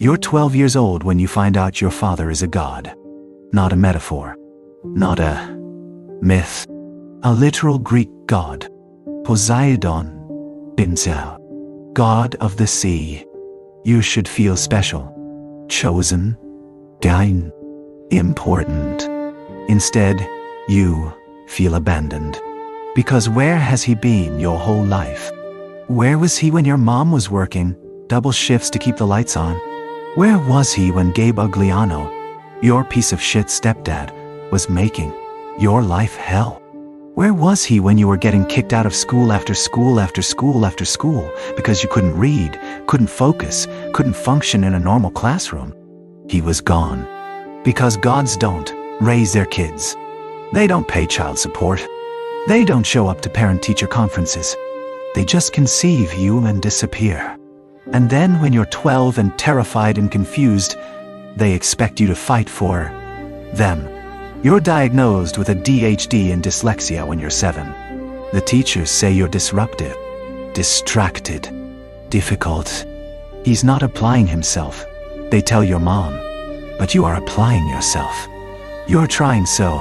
You're 12 years old when you find out your father is a god. Not a metaphor. Not a myth. A literal Greek god. Poseidon. Dimsel. God of the sea. You should feel special. Chosen. Dine. Important. Instead, you feel abandoned. Because where has he been your whole life? Where was he when your mom was working double shifts to keep the lights on? Where was he when Gabe Ugliano, your piece of shit stepdad, was making your life hell? Where was he when you were getting kicked out of school after school after school after school because you couldn't read, couldn't focus, couldn't function in a normal classroom? He was gone. Because gods don't raise their kids. They don't pay child support. They don't show up to parent-teacher conferences. They just conceive you and disappear. And then when you're 12 and terrified and confused, they expect you to fight for them. You're diagnosed with ADHD and dyslexia when you're 7. The teachers say you're disruptive, distracted, difficult. He's not applying himself, they tell your mom. But you are applying yourself. You're trying so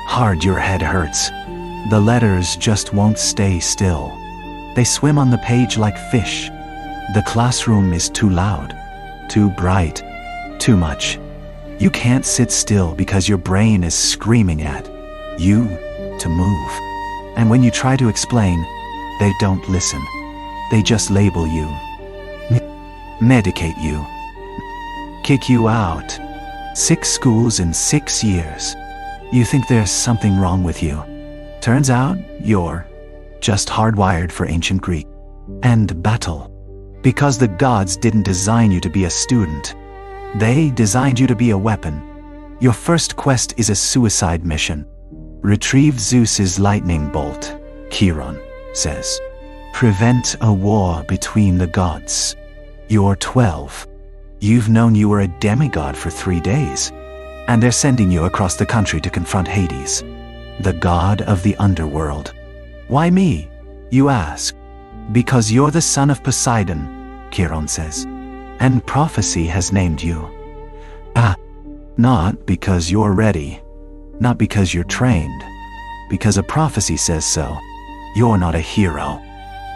hard your head hurts. The letters just won't stay still. They swim on the page like fish. The classroom is too loud, too bright, too much. You can't sit still because your brain is screaming at you to move. And when you try to explain, they don't listen. They just label you, medicate you, kick you out. 6 schools in 6 years. You think there's something wrong with you. Turns out you're just hardwired for ancient Greek and battle. Because the gods didn't design you to be a student. They designed you to be a weapon. Your first quest is a suicide mission. Retrieve Zeus's lightning bolt, Chiron says. Prevent a war between the gods. You're 12. You've known you were a demigod for 3 days. And they're sending you across the country to confront Hades, the god of the underworld. Why me? You ask. Because you're the son of Poseidon, Chiron says. And prophecy has named you. Not because you're ready. Not because you're trained. Because a prophecy says so. You're not a hero.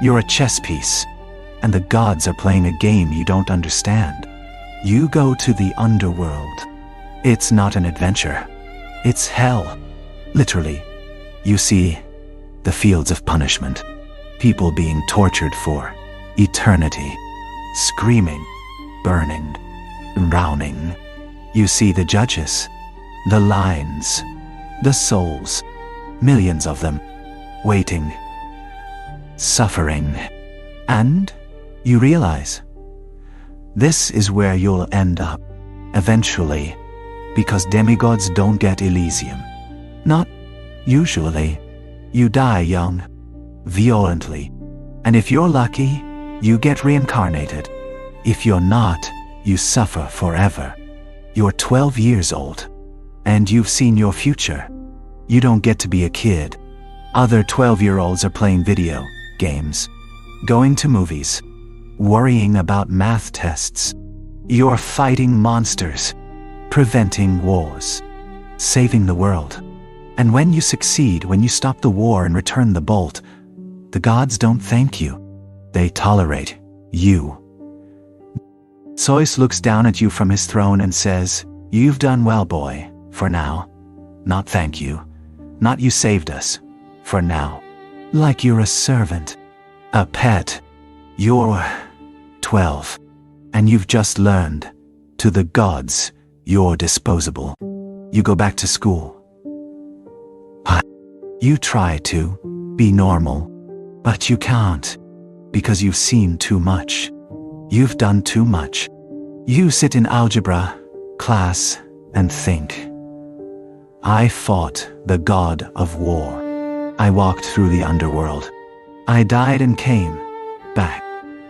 You're a chess piece. And the gods are playing a game you don't understand. You go to the underworld. It's not an adventure. It's hell. Literally. You see the fields of punishment. People being tortured for eternity. Screaming, burning, drowning. You see the judges, the lines, the souls, millions of them, waiting, suffering. And you realize, this is where you'll end up, eventually, because demigods don't get Elysium. Not usually. You die young, violently. And if you're lucky, you get reincarnated. If you're not, you suffer forever. You're 12 years old, and you've seen your future. You don't get to be a kid. Other 12-year-olds are playing video games, going to movies, worrying about math tests. You're fighting monsters, preventing wars, saving the world. And when you succeed, when you stop the war and return the bolt, the gods don't thank you. They tolerate you. Zeus looks down at you from his throne and says, "You've done well, boy, for now. Not thank you. Not you saved us. For now." Like you're a servant, a pet. You're 12, and you've just learned, to the gods, you're disposable. You go back to school. You try to be normal, but you can't, because you've seen too much. You've done too much. You sit in algebra class and think, I fought the god of war. I walked through the underworld. I died and came back.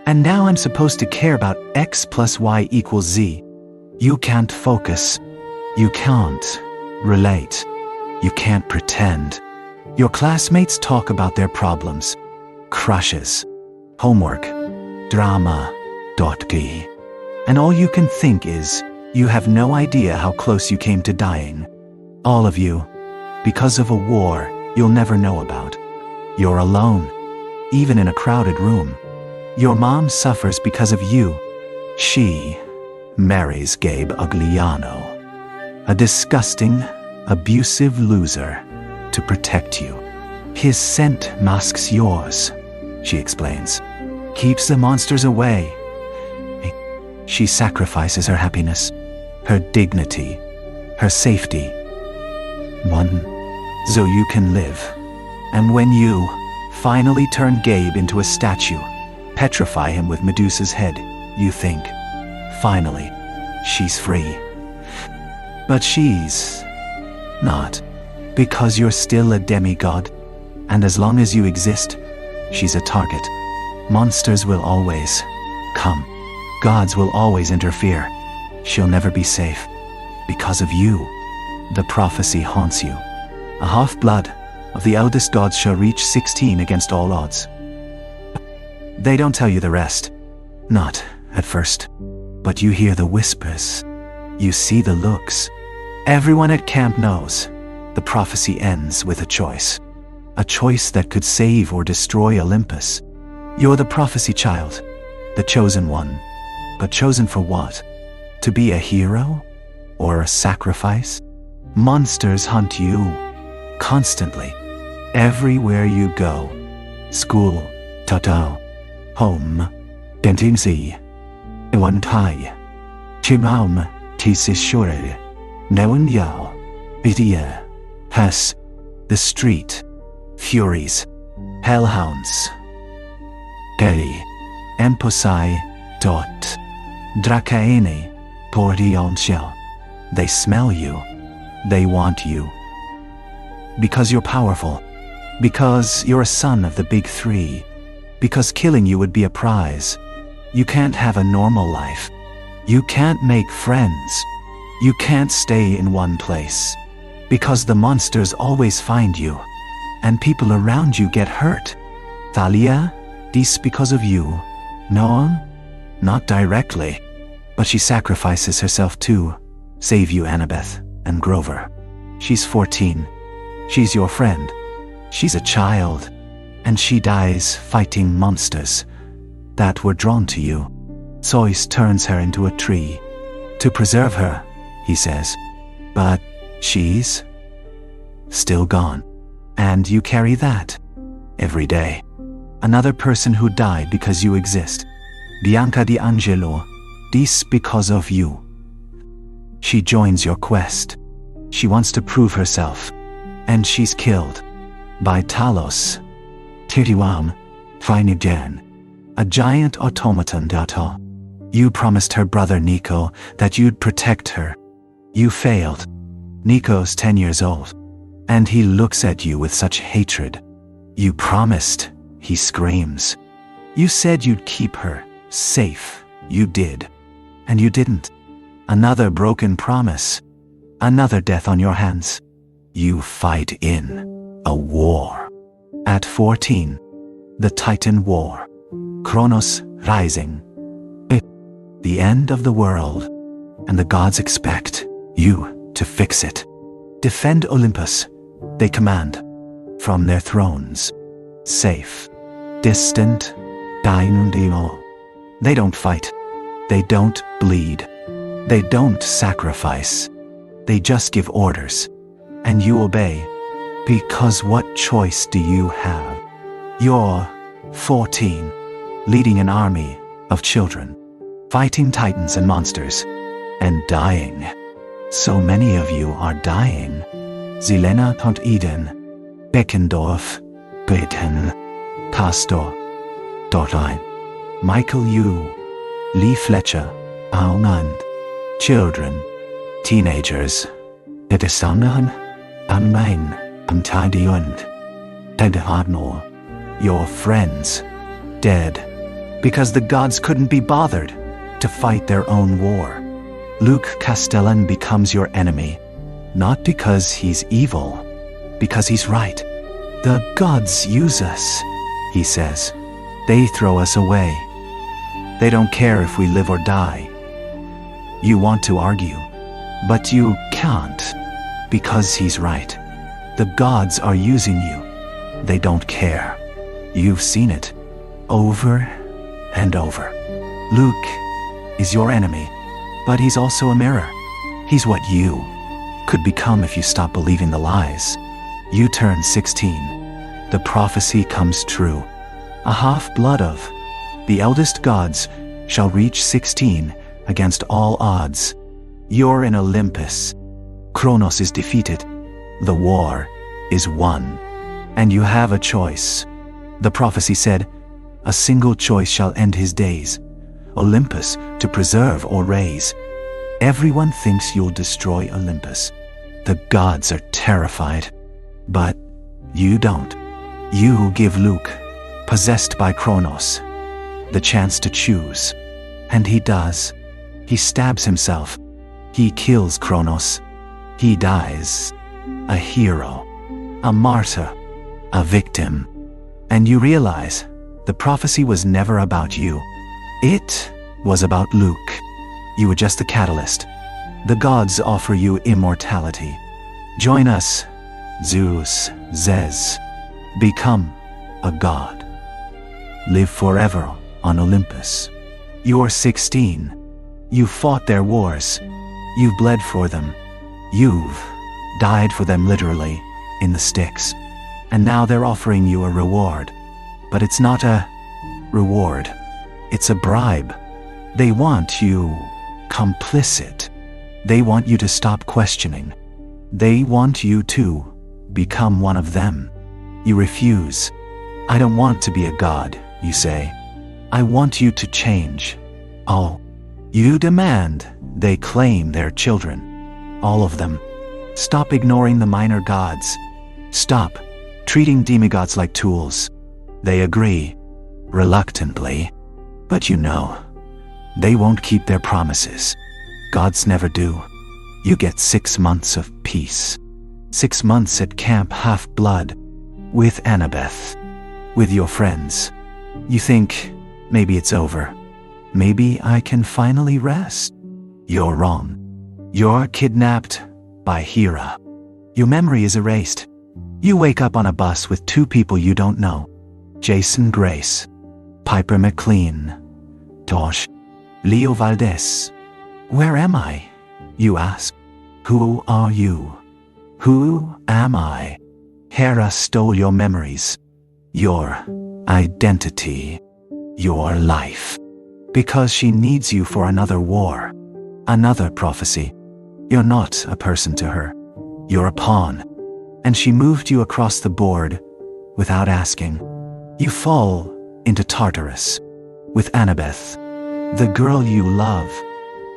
And now I'm supposed to care about X plus Y equals Z. You can't focus. You can't relate. You can't pretend. Your classmates talk about their problems, crushes, homework, drama, dotki. And all you can think is, you have no idea how close you came to dying. All of you. Because of a war you'll never know about. You're alone, even in a crowded room. Your mom suffers because of you. She marries Gabe Ugliano, a disgusting, abusive loser, to protect you. His scent masks yours, she explains. Keeps the monsters away. She sacrifices her happiness, her dignity, her safety. One, so you can live. And when you finally turn Gabe into a statue, petrify him with Medusa's head, you think, finally, she's free. But she's not, because you're still a demigod, and as long as you exist, she's a target. Monsters will always come. Gods will always interfere. She'll never be safe. Because of you, the prophecy haunts you. A half-blood of the eldest gods shall reach 16 against all odds. They don't tell you the rest. Not at first. But you hear the whispers. You see the looks. Everyone at camp knows. The prophecy ends with a choice. A choice that could save or destroy Olympus. You're the prophecy child. The chosen one. But chosen for what? To be a hero? Or a sacrifice? Monsters hunt you. Constantly. Everywhere you go. School. Toto. Home. Dentimsi. Iwantai. Chimam. Tisishore. Newan Bidia. Has. The street. Furies. Hellhounds. Deri. Emposai. Dot. Drakaene. Portionshell. They smell you. They want you. Because you're powerful. Because you're a son of the big three. Because killing you would be a prize. You can't have a normal life. You can't make friends. You can't stay in one place. Because the monsters always find you. And people around you get hurt. Thalia, this because of you. No? Not directly. But she sacrifices herself too. Save you, Annabeth and Grover. She's 14. She's your friend. She's a child. And she dies fighting monsters that were drawn to you. Zeus turns her into a tree. To preserve her, he says. But she's still gone. And you carry that every day. Another person who died because you exist. Bianca D'Angelo, this because of you. She joins your quest. She wants to prove herself. And she's killed. By Talos. Tiriwam. Finigyan. A giant automaton data. You promised her brother Nico that you'd protect her. You failed. Nico's 10 years old. And he looks at you with such hatred. You promised, he screams. You said you'd keep her safe. You did. And you didn't. Another broken promise. Another death on your hands. You fight in a war. At 14, the Titan War. Kronos rising. The end of the world. And the gods expect you to fix it. Defend Olympus, they command. From their thrones. Safe. Distant. Dynundimo. They don't fight. They don't bleed. They don't sacrifice. They just give orders. And you obey. Because what choice do you have? You're 14, leading an army of children, fighting titans and monsters, and dying. So many of you are dying. Zelena Tont Eden, Beckendorf, Beten, Pastor, Dortlein, Michael Yu, Lee Fletcher, Aumand, children, teenagers, Edesanan, Ammain, Amtidiund, Tedhadnor, your friends, dead, because the gods couldn't be bothered to fight their own war. Luke Castellan becomes your enemy, not because he's evil, because he's right. The gods use us, he says. They throw us away. They don't care if we live or die. You want to argue, but you can't, because he's right. The gods are using you. They don't care. You've seen it, over and over. Luke is your enemy, but he's also a mirror. He's what you could become if you stop believing the lies. You turn 16. The prophecy comes true. A half-blood of the eldest gods shall reach 16 against all odds. You're in Olympus. Kronos is defeated. The war is won. And you have a choice. The prophecy said, a single choice shall end his days. Olympus to preserve or raise. Everyone thinks you'll destroy Olympus. The gods are terrified. But you don't. You give Luke, possessed by Kronos, the chance to choose. And he does. He stabs himself. He kills Kronos. He dies. A hero. A martyr. A victim. And you realize the prophecy was never about you. It was about Luke. You were just the catalyst. The gods offer you immortality. Join us, Zeus, Zez. Become a god. Live forever on Olympus. You're 16. You fought their wars. You've bled for them. You've died for them literally, in the sticks. And now they're offering you a reward. But it's not a reward. It's a bribe. They want you complicit. They want you to stop questioning. They want you to become one of them. You refuse. I don't want to be a god, you say. I want you to change. Oh, you demand they claim their children. All of them. Stop ignoring the minor gods. Stop treating demigods like tools. They agree, reluctantly. But you know, they won't keep their promises. Gods never do. You get 6 months of peace. 6 months at Camp Half-Blood, with Annabeth, with your friends. You think, maybe it's over. Maybe I can finally rest. You're wrong. You're kidnapped by Hera. Your memory is erased. You wake up on a bus with 2 people you don't know. Jason Grace, Piper McLean, Tosh, Leo Valdez. Where am I? You ask. Who are you? Who am I? Hera stole your memories, your identity, your life. Because she needs you for another war, another prophecy. You're not a person to her. You're a pawn. And she moved you across the board without asking. You fall into Tartarus with Annabeth, the girl you love,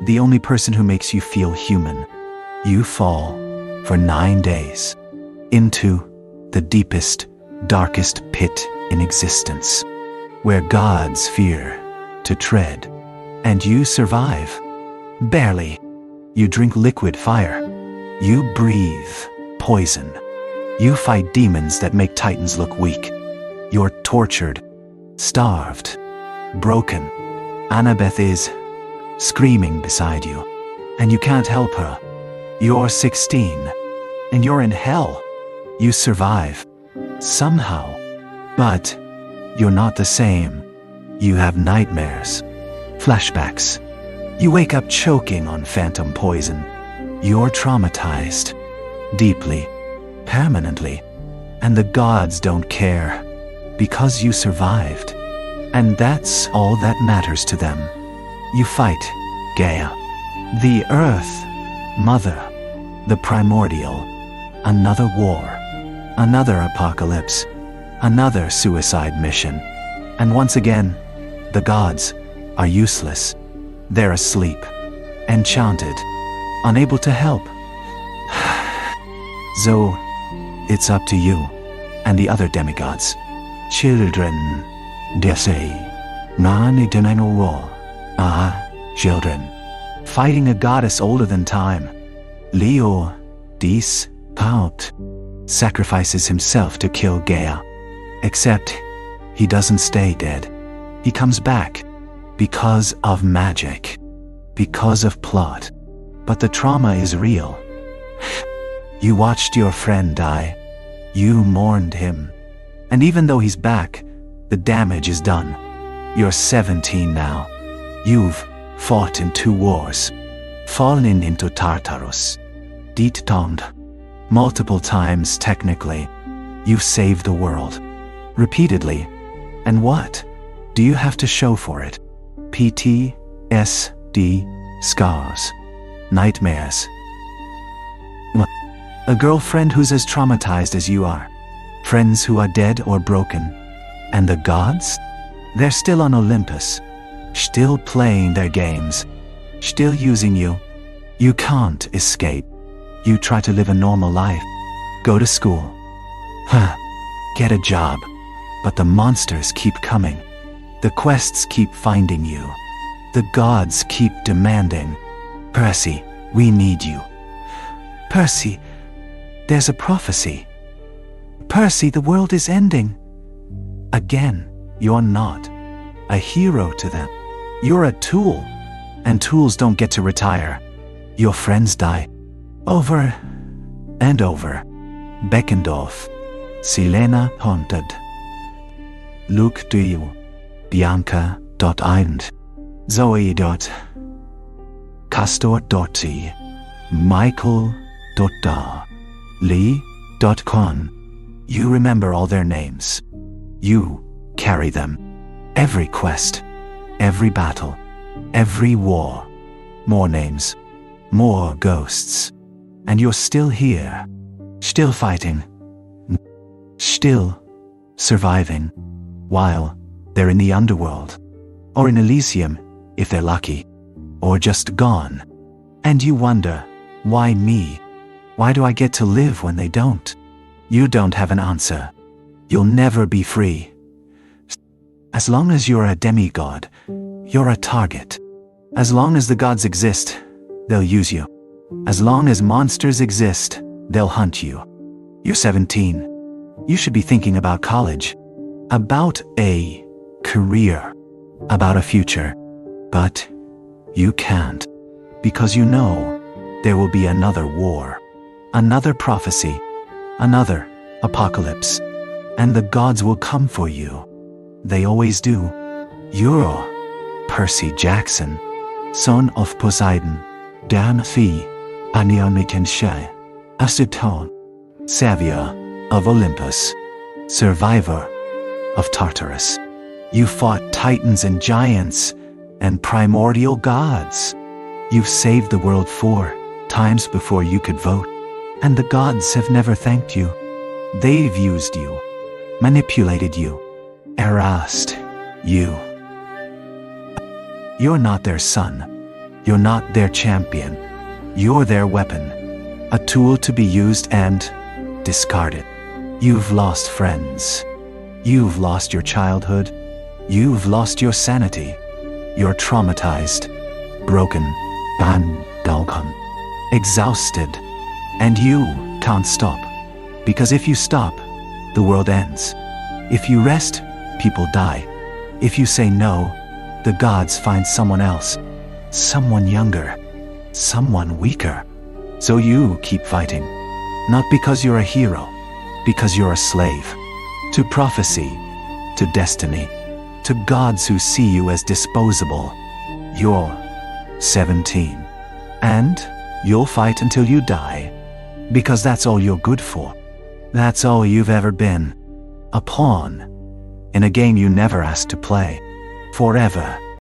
the only person who makes you feel human. You fall for 9 days into the deepest, darkest pit in existence, where gods fear to tread. And you survive. Barely. You drink liquid fire. You breathe poison. You fight demons that make titans look weak. You're tortured, starved, broken. Annabeth is screaming beside you, and you can't help her. You're 16, and you're in hell. You survive, somehow. But you're not the same. You have nightmares, flashbacks. You wake up choking on phantom poison. You're traumatized, deeply, permanently. And the gods don't care, because you survived. And that's all that matters to them. You fight Gaia, the Earth Mother, the primordial. Another war, another apocalypse, another suicide mission. And once again, the gods are useless. They're asleep, enchanted, unable to help. So, it's up to you and the other demigods. Children, they say. Children. Fighting a goddess older than time. Leo, dies, Paut, sacrifices himself to kill Gaia. Except, he doesn't stay dead. He comes back because of magic. because of plot. But the trauma is real. You watched your friend die. You mourned him. And even though he's back, the damage is done. You're 17 now. You've fought in 2 wars. Fallen into Tartarus. Dichtonged. Multiple times technically. You've saved the world. Repeatedly. And what do you have to show for it? PTSD, scars, nightmares. A girlfriend who's as traumatized as you are. Friends who are dead or broken. And the gods? They're still on Olympus. Still playing their games. Still using you. You can't escape. You try to live a normal life. Go to school. Get a job. But the monsters keep coming. The quests keep finding you. The gods keep demanding. Percy, we need you. Percy, there's a prophecy. Percy, the world is ending. Again, you're not a hero to them. You're a tool. And tools don't get to retire. Your friends die. Over and over. Beckendorf. Silena haunted. Luke to you. Bianca.Eind. Zoe. Castor.T. Michael.Da. Lee.Con. You remember all their names. You carry them. Every quest. Every battle. Every war. More names. More ghosts. And you're still here. Still fighting. Still surviving. While they're in the underworld. Or in Elysium, if they're lucky. Or just gone. And you wonder, why me? Why do I get to live when they don't? You don't have an answer. You'll never be free. As long as you're a demigod, you're a target. As long as the gods exist, they'll use you. As long as monsters exist, they'll hunt you. You're 17. You should be thinking about college. About a career. About a future. But you can't. Because you know there will be another war. Another prophecy. Another apocalypse. And the gods will come for you. They always do. You're Percy Jackson, son of Poseidon, Dan Phi, Anionikenshai, Aceton, savior of Olympus, survivor of Tartarus. You fought titans and giants and primordial gods. You've saved the world 4 times before you could vote, and the gods have never thanked you. They've used you, manipulated you, harassed you. You're not their son. You're not their champion. You're their weapon, a tool to be used and discarded. You've lost friends. You've lost your childhood. You've lost your sanity. You're traumatized, broken, exhausted. And you can't stop. Because if you stop, the world ends. If you rest, people die. If you say no, the gods find someone else. Someone younger. Someone weaker. So you keep fighting. Not because you're a hero. Because you're a slave. To prophecy. To destiny. To gods who see you as disposable. You're 17. And you'll fight until you die. Because that's all you're good for. That's all you've ever been. A pawn. In a game you never asked to play. Forever.